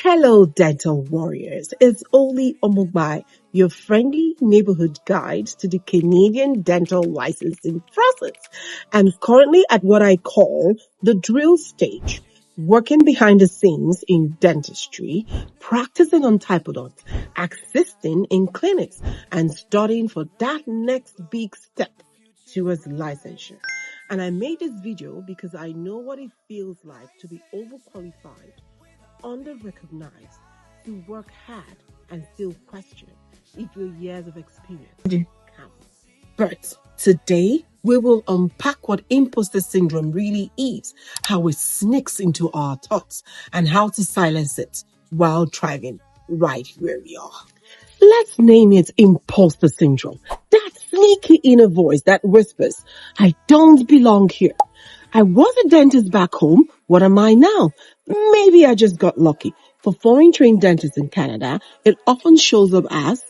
Hello, dental warriors. It's Oli Omugbai, your friendly neighborhood guide to the Canadian dental licensing process. I'm currently at what I call the drill stage, working behind the scenes in dentistry, practicing on typodonts, assisting in clinics, and studying for that next big step towards licensure. And I made this video because I know what it feels like to be overqualified, under-recognized, to work hard and still question if your years of experience counts. But today, we will unpack what imposter syndrome really is, how it sneaks into our thoughts, and how to silence it while thriving right where we are. Let's name it imposter syndrome. That sneaky inner voice that whispers, I don't belong here. I was a dentist back home. What am I now? Maybe I just got lucky. For foreign trained dentists in Canada, it often shows up as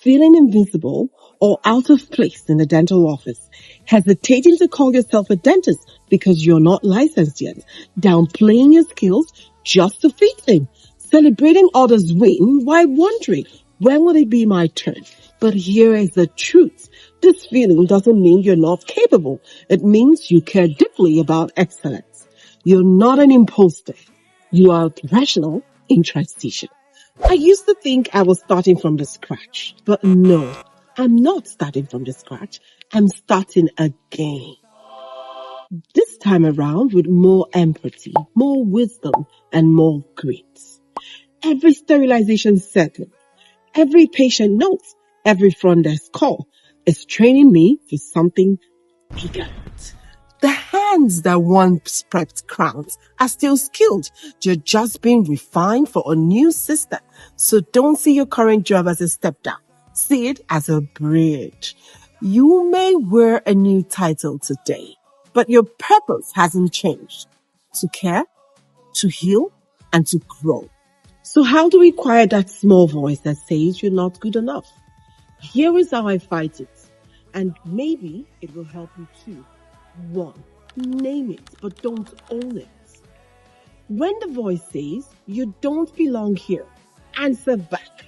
feeling invisible or out of place in the dental office, hesitating to call yourself a dentist because you're not licensed yet, downplaying your skills just to fit in, celebrating others' win while wondering, when will it be my turn? But here is the truth. This feeling doesn't mean you're not capable. It means you care deeply about excellence. You're not an imposter. You are a professional in transition. I used to think I was starting from the scratch, but no, I'm not starting from the scratch. I'm starting again. This time around with more empathy, more wisdom, and more grit. Every sterilization setting, every patient note, every front desk call is training me for something bigger. The hands that once prepped crowns are still skilled. You're just being refined for a new system. So don't see your current job as a step down. See it as a bridge. You may wear a new title today, but your purpose hasn't changed. To care, to heal, and to grow. So how do we quiet that small voice that says you're not good enough? Here is how I fight it. And maybe it will help you too. 1. Name it, but don't own it. When the voice says, you don't belong here, answer back,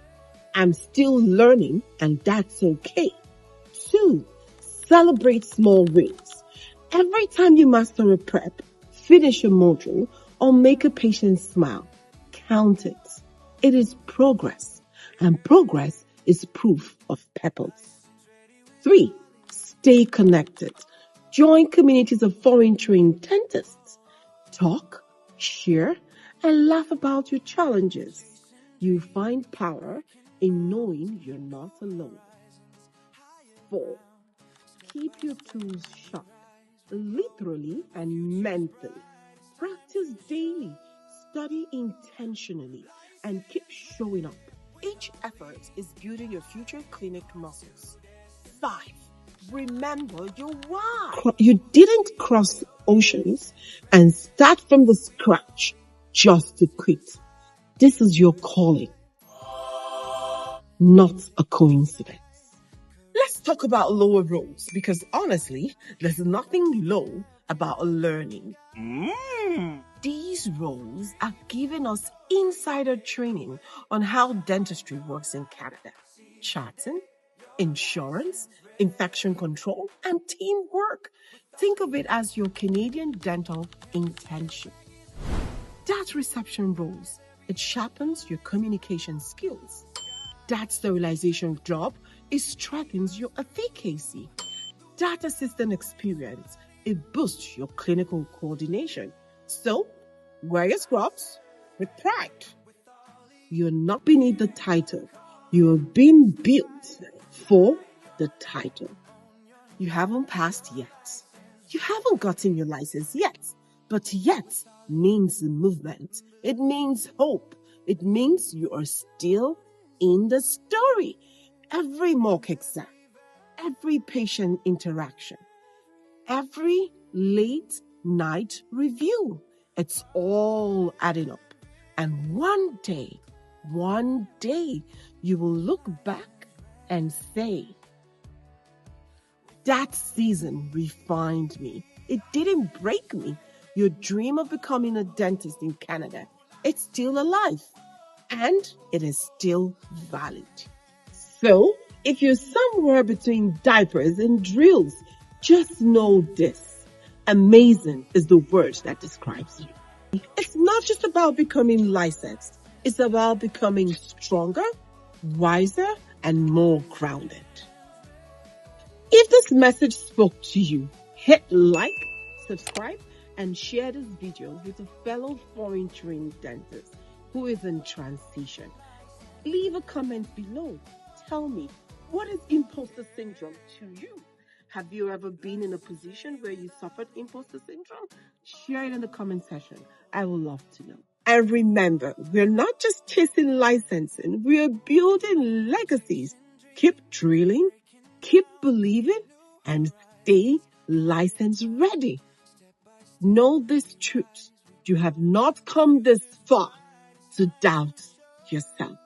I'm still learning and that's okay. 2. Celebrate small wins. Every time you master a prep, finish a module, or make a patient smile, count it. It is progress, and progress is proof of purpose. 3. Stay connected. Join communities of foreign trained dentists. Talk, share, and laugh about your challenges. You find power in knowing you're not alone. 4. Keep your tools sharp, literally and mentally. Practice daily, study intentionally, and keep showing up. Each effort is building your future clinic muscles. 5. Remember your why. You didn't cross oceans and start from the scratch just to quit. This is your calling, not a coincidence. Let's talk about lower roles because honestly, there's nothing low about learning. These roles are giving us insider training on how dentistry works in Canada. Charting, insurance, infection control, and teamwork. Think of it as your Canadian dental internship. That reception roles, it sharpens your communication skills. That sterilization job, it strengthens your AFKExam. That assistant experience, it boosts your clinical coordination. So, wear your scrubs with pride. You're not beneath the title. You're being built for the title. You haven't passed yet. You haven't gotten your license yet. But yet means movement. It means hope. It means you are still in the story. Every mock exam, every patient interaction, every late night review, it's all adding up. And one day, you will look back and say, that season refined me. It didn't break me. Your dream of becoming a dentist in Canada It's still alive and it is still valid. So, if you're somewhere between diapers and drills, just know this. Amazing is the word that describes you. It's not just about becoming licensed. It's about becoming stronger, wiser, and more grounded. If this message spoke to you, hit like, subscribe, and share this video with a fellow foreign trained dentist who is in transition. Leave a comment below. Tell me, what is imposter syndrome to you? Have you ever been in a position where you suffered imposter syndrome? Share it in the comment section. I would love to know. And remember, we're not just chasing licensing, we're building legacies. Keep drilling, keep believing, and stay license ready. Know this truth. You have not come this far to doubt yourself.